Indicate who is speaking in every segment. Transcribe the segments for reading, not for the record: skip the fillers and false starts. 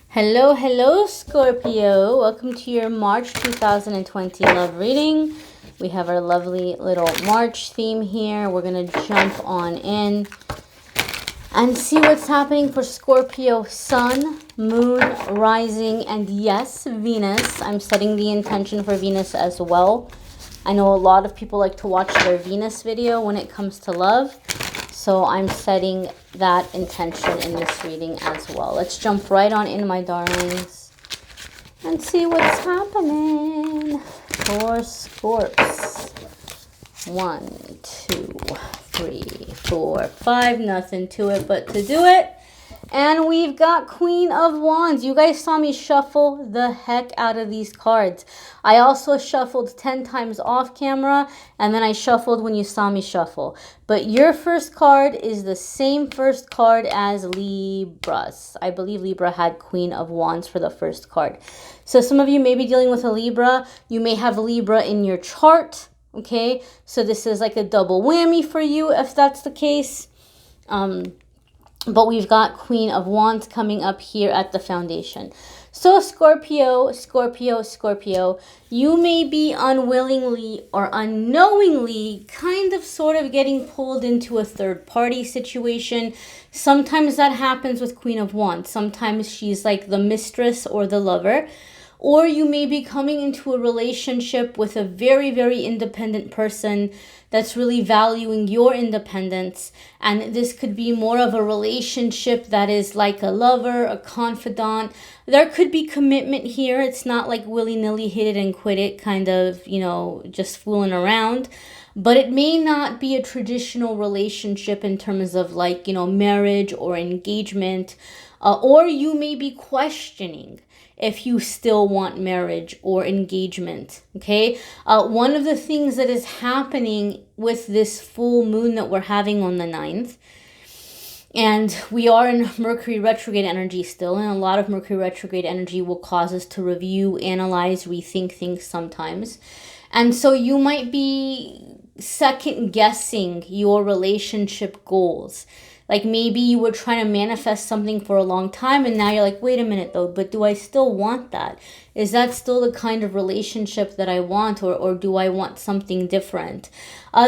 Speaker 1: Hello, hello, Scorpio. Welcome to your March 2020 love reading. We have our lovely little March theme here. We're going to jump on in and see what's happening for Scorpio Sun, Moon, Rising, and yes, Venus. I'm setting the intention for Venus as well. I know a lot of people like to watch their Venus video when it comes to love. So I'm setting that intention in this reading as well. Let's jump right on in, my darlings, and see what's happening for Scorps. 1, 2, 3, 4, 5. Nothing to it but to do it. And we've got Queen of Wands. You guys saw me shuffle the heck out of these cards. I also shuffled 10 times off camera, and then I shuffled when you saw me shuffle. But your first card is the same first card as Libra's. I believe Libra had Queen of Wands for the first card. So some of you may be dealing with a Libra. You may have Libra in your chart, okay? So this is like a double whammy for you if that's the case. But we've got Queen of Wands coming up here at the foundation. So Scorpio, you may be unwillingly or unknowingly kind of sort of getting pulled into a third party situation. Sometimes that happens with Queen of Wands. Sometimes she's like the mistress or the lover. Or you may be coming into a relationship with a very, very independent person that's really valuing your independence. And this could be more of a relationship that is like a lover, a confidant. There could be commitment here. It's not like willy-nilly hit it and quit it kind of, you know, just fooling around. But it may not be a traditional relationship in terms of like, you know, marriage or engagement. Or you may be questioning if you still want marriage or engagement, okay? One of the things that is happening with this full moon that we're having on the 9th, and we are in Mercury retrograde energy still, and a lot of Mercury retrograde energy will cause us to review, analyze, rethink things sometimes. And so you might be second guessing your relationship goals. Like maybe you were trying to manifest something for a long time and now you're like, wait a minute though, but do I still want that? Is that still the kind of relationship that I want, or do I want something different?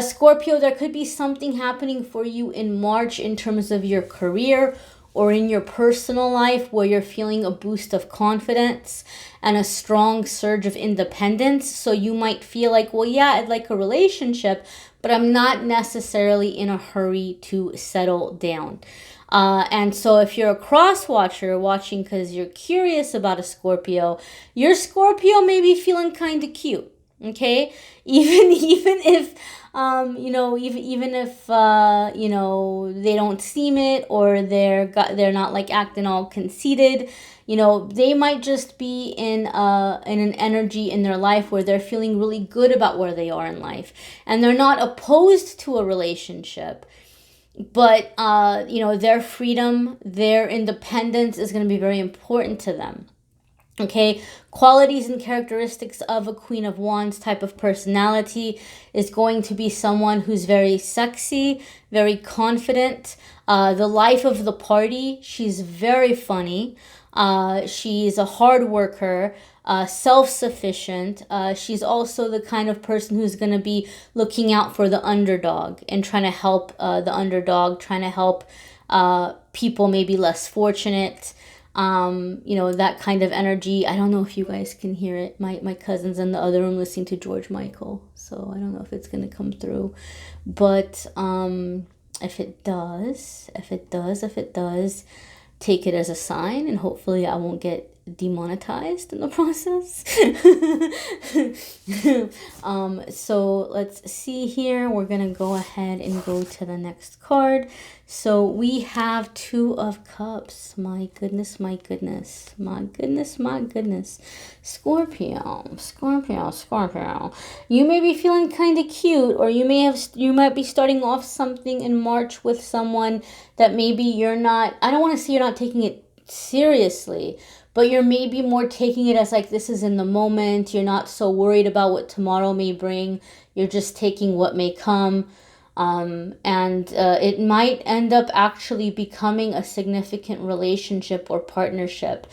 Speaker 1: Scorpio, there could be something happening for you in March in terms of your career or in your personal life where you're feeling a boost of confidence and a strong surge of independence. So you might feel like, well, yeah, I'd like a relationship, but I'm not necessarily in a hurry to settle down. And so if you're a cross watcher watching because you're curious about a Scorpio, your Scorpio may be feeling kind of cute, okay? Even if even if they don't seem it, or they're not like acting all conceited, they might just be in an energy in their life where they're feeling really good about where they are in life, and they're not opposed to a relationship, but their freedom, their independence is going to be very important to them. Okay, qualities and characteristics of a Queen of Wands type of personality is going to be someone who's very sexy, very confident, the life of the party. She's very funny. She's a hard worker, self-sufficient. She's also the kind of person who's going to be looking out for the underdog and trying to help the underdog, trying to help people maybe less fortunate. That kind of energy. I don't know if you guys can hear it. My cousin's in the other room listening to George Michael, so I don't know if it's going to come through. But if it does, take it as a sign, and hopefully I won't get demonetized in the process. So let's see here. We're gonna go ahead and go to the next card. So we have Two of Cups. My goodness. Scorpio. You may be feeling kind of cute, or you might be starting off something in March with someone that maybe you're not, I don't want to say you're not taking it seriously, but you're maybe more taking it as like this is in the moment. You're not so worried about what tomorrow may bring. You're just taking what may come. And it might end up actually becoming a significant relationship or partnership.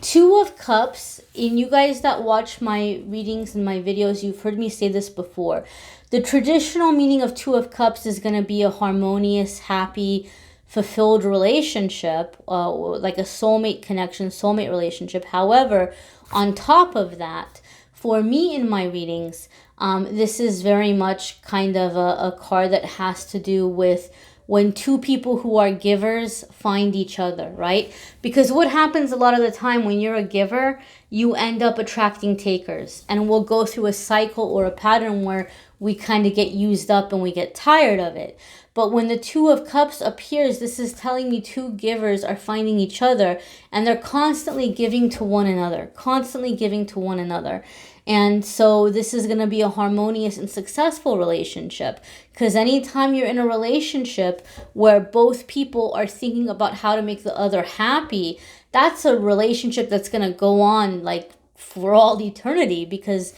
Speaker 1: Two of Cups, and you guys that watch my readings and my videos, you've heard me say this before. The traditional meaning of Two of Cups is going to be a harmonious, happy, fulfilled relationship, like a soulmate connection, soulmate relationship. However, on top of that, for me in my readings, this is very much kind of a card that has to do with when two people who are givers find each other, right? Because what happens a lot of the time when you're a giver, you end up attracting takers. And we'll go through a cycle or a pattern where we kind of get used up and we get tired of it. But when the Two of Cups appears, this is telling me two givers are finding each other and they're constantly giving to one another, constantly giving to one another. And so this is going to be a harmonious and successful relationship, because anytime you're in a relationship where both people are thinking about how to make the other happy, that's a relationship that's going to go on like for all eternity, because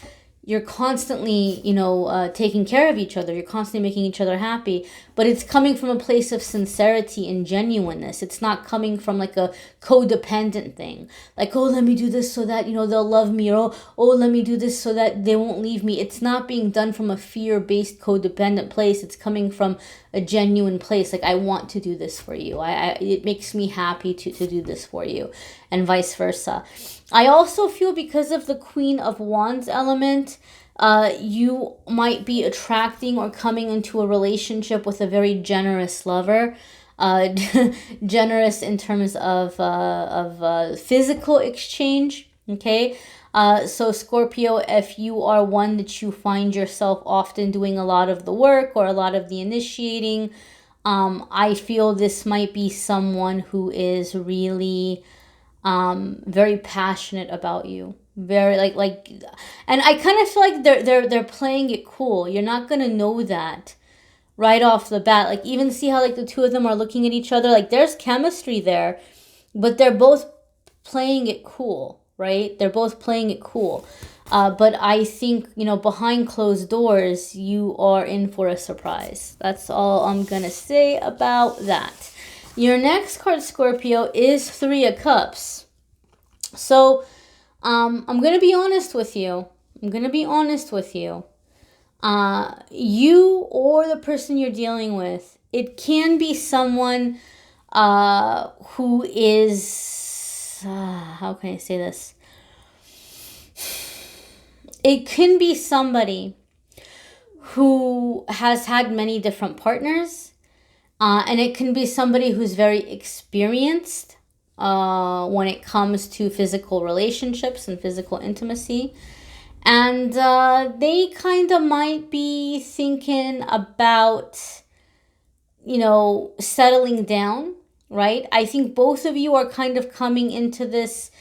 Speaker 1: you're constantly, taking care of each other. You're constantly making each other happy. But it's coming from a place of sincerity and genuineness. It's not coming from like a codependent thing. Like, oh, let me do this so that, they'll love me. Or, oh, let me do this so that they won't leave me. It's not being done from a fear-based codependent place. It's coming from a genuine place. Like, I want to do this for you. It makes me happy to do this for you. And vice versa. I also feel because of the Queen of Wands element, you might be attracting or coming into a relationship with a very generous lover. Generous in terms of physical exchange, okay? So Scorpio, if you are one that you find yourself often doing a lot of the work or a lot of the initiating, I feel this might be someone who is really very passionate about you, very like, and I kind of feel like they're playing it cool. You're not gonna know that right off the bat. Like, even see how like the two of them are looking at each other. Like, there's chemistry there, but they're both playing it cool, right? They're both playing it cool. But I think, behind closed doors, you are in for a surprise. That's all I'm gonna say about that. Your next card, Scorpio, is Three of Cups. So, I'm going to be honest with you. You or the person you're dealing with, it can be someone who is, how can I say this? It can be somebody who has had many different partners. And it can be somebody who's very experienced when it comes to physical relationships and physical intimacy. And they kind of might be thinking about, settling down, right? I think both of you are kind of coming into this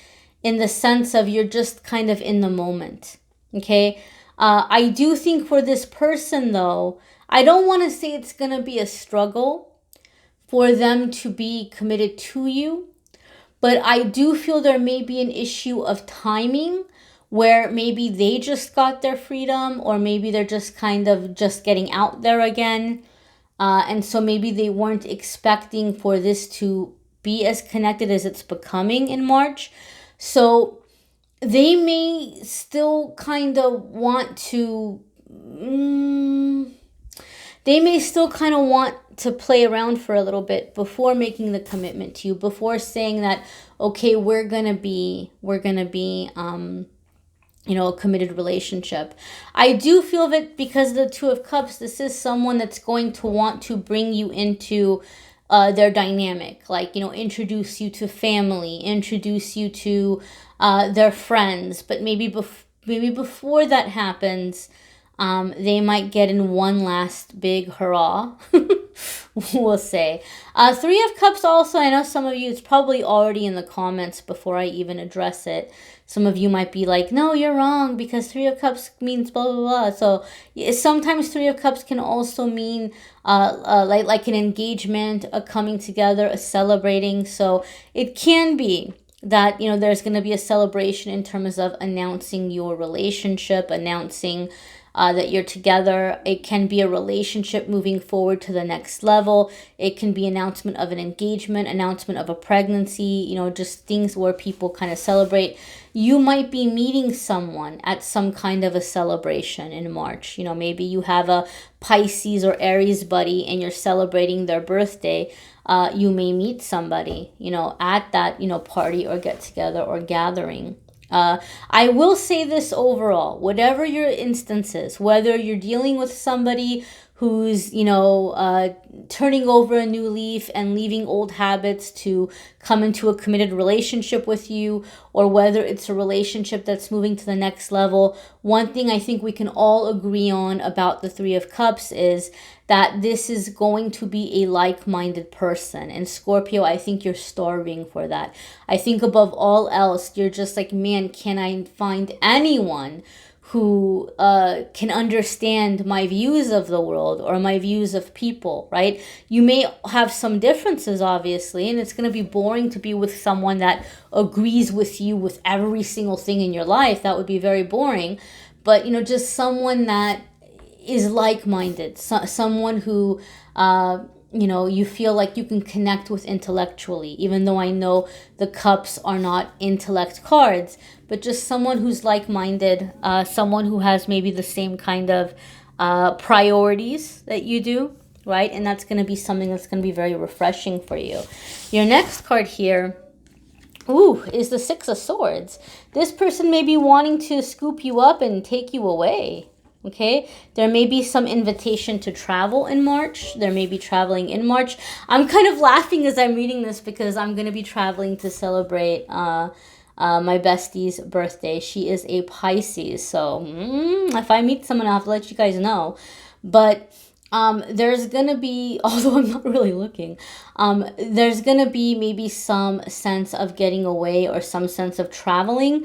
Speaker 1: in the sense of you're just kind of in the moment, okay? I do think for this person, though, I don't want to say it's going to be a struggle for them to be committed to you, but I do feel there may be an issue of timing where maybe they just got their freedom, or maybe they're just kind of just getting out there again. And so maybe they weren't expecting for this to be as connected as it's becoming in March. So they may still kind of want to... They may still kind of want to play around for a little bit before making the commitment to you, before saying that, okay, we're gonna be a committed relationship. I do feel that because of the Two of Cups, this is someone that's going to want to bring you into their dynamic, like, introduce you to family, introduce you to their friends. But maybe before that happens, they might get in one last big hurrah, we'll say. Three of Cups also, I know some of you, it's probably already in the comments before I even address it. Some of you might be like, no, you're wrong, because Three of Cups means blah, blah, blah. So sometimes Three of Cups can also mean like an engagement, a coming together, a celebrating. So it can be that, there's going to be a celebration in terms of announcing your relationship, announcing that you're together. It can be a relationship moving forward to the next level. It can be announcement of an engagement, announcement of a pregnancy, you know, just things where people kind of celebrate. You might be meeting someone at some kind of a celebration in March. You know, maybe you have a Pisces or Aries buddy and you're celebrating their birthday. You may meet somebody, you know, at that, you know, party or get together or gathering. I will say this overall, whatever your instance is, whether you're dealing with somebody who's, you know, turning over a new leaf and leaving old habits to come into a committed relationship with you, or whether it's a relationship that's moving to the next level, one thing I think we can all agree on about the Three of Cups is that this is going to be a like-minded person. And Scorpio, I think you're starving for that. I think above all else, you're just like, man, can I find anyone who can understand my views of the world or my views of people, right? You may have some differences, obviously, and it's going to be boring to be with someone that agrees with you with every single thing in your life. That would be very boring. But, you know, just someone that is like-minded, someone who, you know, you feel like you can connect with intellectually, even though I know the cups are not intellect cards, but just someone who's like-minded, someone who has maybe the same kind of priorities that you do, right? And that's going to be something that's going to be very refreshing for you. Your next card here, ooh, is the Six of Swords. This person may be wanting to scoop you up and take you away. Okay, there may be some invitation to travel in March. There may be traveling in March. I'm kind of laughing as I'm reading this because I'm going to be traveling to celebrate my bestie's birthday. She is a Pisces. So if I meet someone, I'll have to let you guys know. But there's going to be, although I'm not really looking, there's going to be maybe some sense of getting away or some sense of traveling.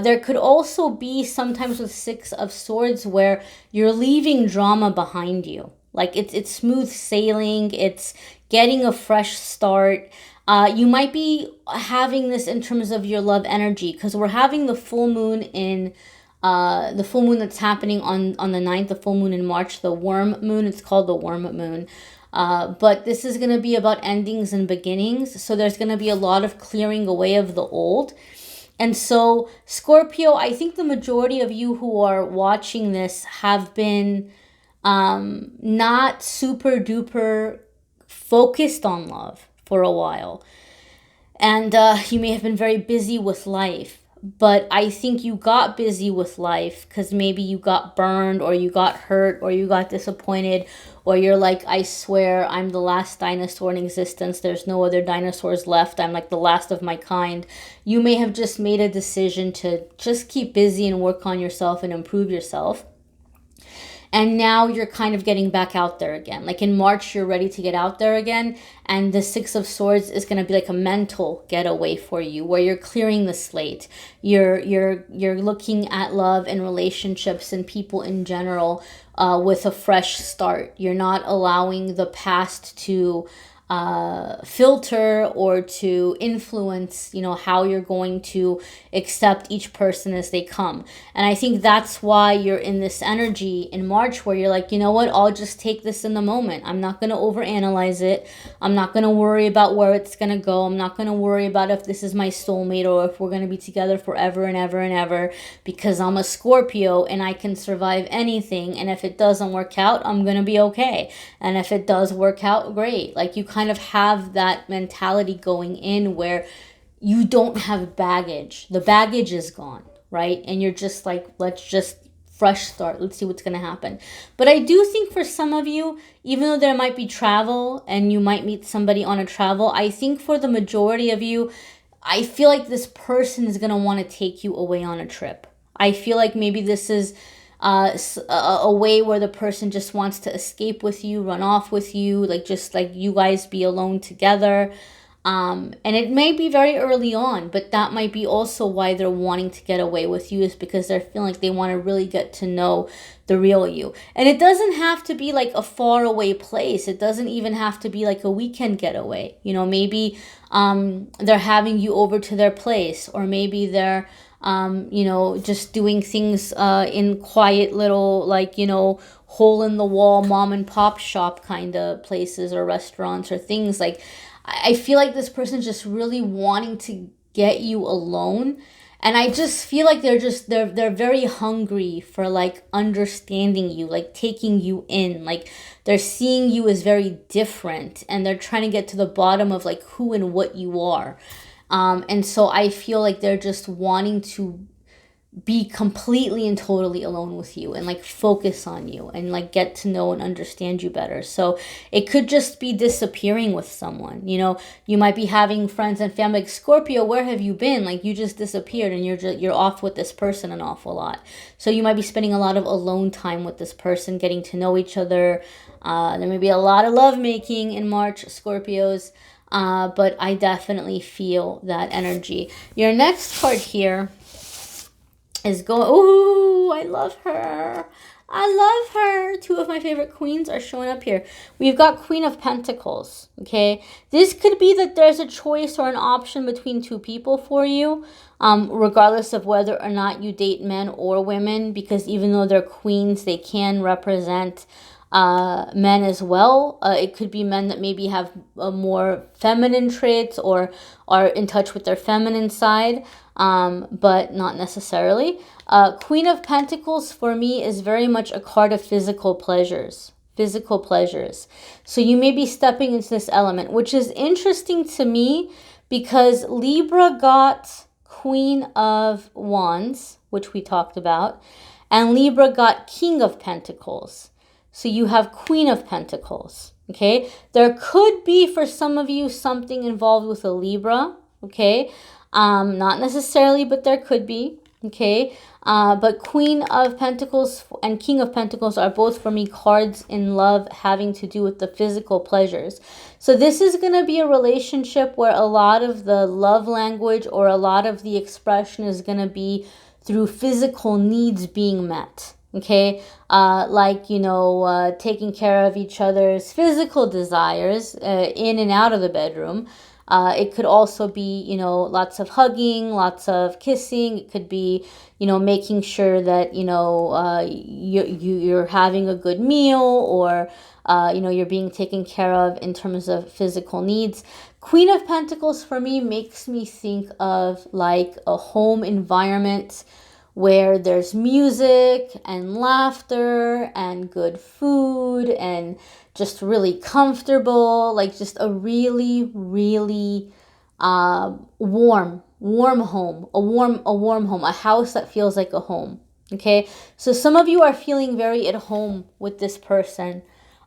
Speaker 1: There could also be sometimes with Six of Swords where you're leaving drama behind you. Like it's smooth sailing. It's getting a fresh start. You might be having this in terms of your love energy because we're having the full moon in the full moon that's happening on the 9th, the full moon in March, the worm moon. It's called the worm moon. But this is going to be about endings and beginnings. So there's going to be a lot of clearing away of the old. And so Scorpio, I think the majority of you who are watching this have been not super duper focused on love for a while. And you may have been very busy with life. But I think you got busy with life because maybe you got burned or you got hurt or you got disappointed or you're like, I swear I'm the last dinosaur in existence. There's no other dinosaurs left. I'm like the last of my kind. You may have just made a decision to just keep busy and work on yourself and improve yourself. And now you're kind of getting back out there again. Like in March, you're ready to get out there again. And the Six of Swords is going to be like a mental getaway for you where you're clearing the slate. You're looking at love and relationships and people in general with a fresh start. You're not allowing the past to filter or to influence, you know, how you're going to accept each person as they come. And I think that's why you're in this energy in March where you're like, you know what, I'll just take this in the moment. I'm not going to overanalyze it. I'm not going to worry about where it's going to go. I'm not going to worry about if this is my soulmate or if we're going to be together forever and ever and ever, because I'm a Scorpio and I can survive anything. And if it doesn't work out, I'm going to be okay. And if it does work out, great. Like you kind of have that mentality going in where you don't have baggage. The baggage is gone, right? And you're just like, let's just fresh start. Let's see what's going to happen. But I do think for some of you, even though there might be travel and you might meet somebody on a travel, I think for the majority of you, I feel like this person is going to want to take you away on a trip. I feel like maybe this is a way where the person just wants to escape with you, run off with you, like just like you guys be alone together. And it may be very early on, but that might be also why they're wanting to get away with you, is because they're feeling like they want to really get to know the real you. And it doesn't have to be like a far away place. It doesn't even have to be like a weekend getaway. You know, maybe they're having you over to their place, or maybe they're you know, just doing things in quiet little, like, you know, hole in the wall mom and pop shop kind of places or restaurants or things. Like, I feel like this person's just really wanting to get you alone. And I just feel like they're very hungry for like understanding you, like taking you in. Like they're seeing you as very different and they're trying to get to the bottom of like who and what you are. And so I feel like they're just wanting to be completely and totally alone with you and like focus on you and like get to know and understand you better. So it could just be disappearing with someone. You know, you might be having friends and family like, Scorpio, where have you been? Like you just disappeared and you're off with this person an awful lot. So you might be spending a lot of alone time with this person, getting to know each other. There may be a lot of love making in March, Scorpios. But I definitely feel that energy. Your next card here is going, ooh, I love her. I love her. Two of my favorite queens are showing up here. We've got Queen of Pentacles, okay? This could be that there's a choice or an option between two people for you, regardless of whether or not you date men or women, because even though they're queens, they can represent men as well. It could be men that maybe have more feminine traits or are in touch with their feminine side, but not necessarily. Queen of Pentacles for me is very much a card of physical pleasures. Physical pleasures. So you may be stepping into this element, which is interesting to me because Libra got Queen of Wands, which we talked about, and Libra got King of Pentacles. So you have Queen of Pentacles, okay? There could be, for some of you, something involved with a Libra, okay? Not necessarily, but there could be, okay? But Queen of Pentacles and King of Pentacles are both, for me, cards in love having to do with the physical pleasures. So this is going to be a relationship where a lot of the love language or a lot of the expression is going to be through physical needs being met. Okay, like, you know, taking care of each other's physical desires in and out of the bedroom. It could also be, you know, lots of hugging, lots of kissing. It could be, you know, making sure that, you know, you're having a good meal or, you know, you're being taken care of in terms of physical needs. Queen of Pentacles for me makes me think of like a home environment where there's music and laughter and good food and just really comfortable, like just a really, really warm home, a warm home, a house that feels like a home. Okay, so some of you are feeling very at home with this person.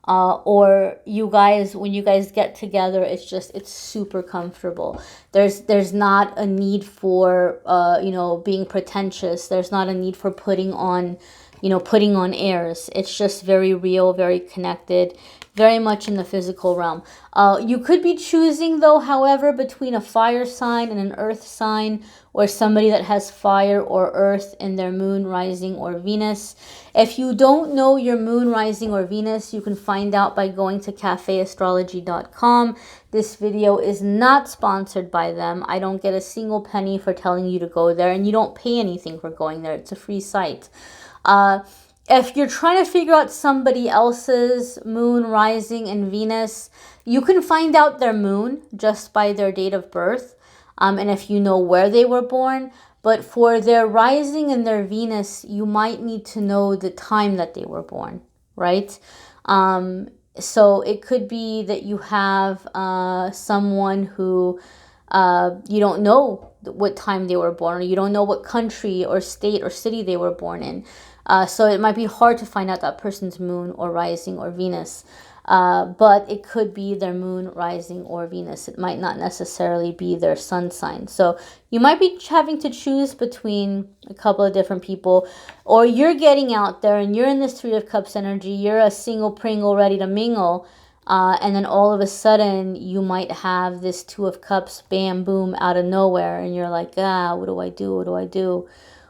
Speaker 1: Or you guys, when you guys get together, it's super comfortable. There's not a need for, you know, being pretentious. There's not a need for putting on airs. It's just very real, very connected, very much in the physical realm. You could be choosing, though, however, between a fire sign and an earth sign, or somebody that has fire or earth in their moon, rising, or Venus. If you don't know your moon, rising, or Venus, you can find out by going to cafeastrology.com. This video is not sponsored by them. I don't get a single penny for telling you to go there, and you don't pay anything for going there. It's a free site. If you're trying to figure out somebody else's moon, rising, and Venus, you can find out their moon just by their date of birth, and if you know where they were born. But for their rising and their Venus, you might need to know the time that they were born, right? So it could be that you have someone who you don't know what time they were born, or you don't know what country or state or city they were born in. So it might be hard to find out that person's moon or rising or Venus. But it could be their moon, rising, or Venus. It might not necessarily be their sun sign. So you might be having to choose between a couple of different people, or you're getting out there and you're in this Three of Cups energy. You're a single Pringle ready to mingle. And then all of a sudden you might have this Two of Cups, bam, boom, out of nowhere. And you're like, what do I do? What do I do?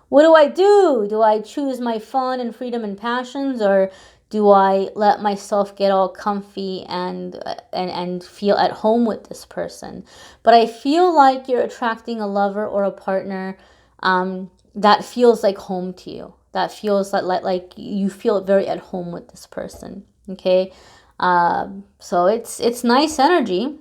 Speaker 1: What do I do? Do I choose my fun and freedom and passions, or do I let myself get all comfy and feel at home with this person? But I feel like you're attracting a lover or a partner that feels like home to you. That feels like you feel very at home with this person. Okay. So it's nice energy.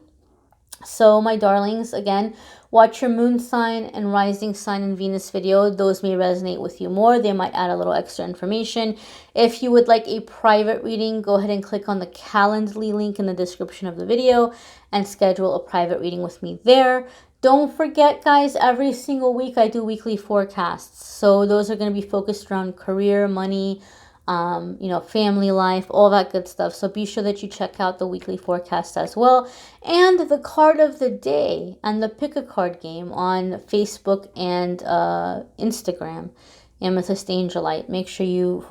Speaker 1: So my darlings, again, watch your moon sign and rising sign and Venus video. Those may resonate with you more. They might add a little extra information. If you would like a private reading, go ahead and click on the Calendly link in the description of the video and schedule a private reading with me there. Don't forget, guys, every single week I do weekly forecasts. So those are going to be focused around career, money, you know, family life, all that good stuff. So be sure that you check out the weekly forecast as well. And the card of the day and the pick a card game on Facebook and Instagram, Amethyst Angellight. Make sure you,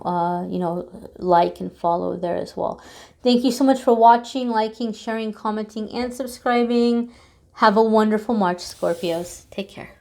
Speaker 1: you know, like and follow there as well. Thank you so much for watching, liking, sharing, commenting, and subscribing. Have a wonderful March, Scorpios. Take care.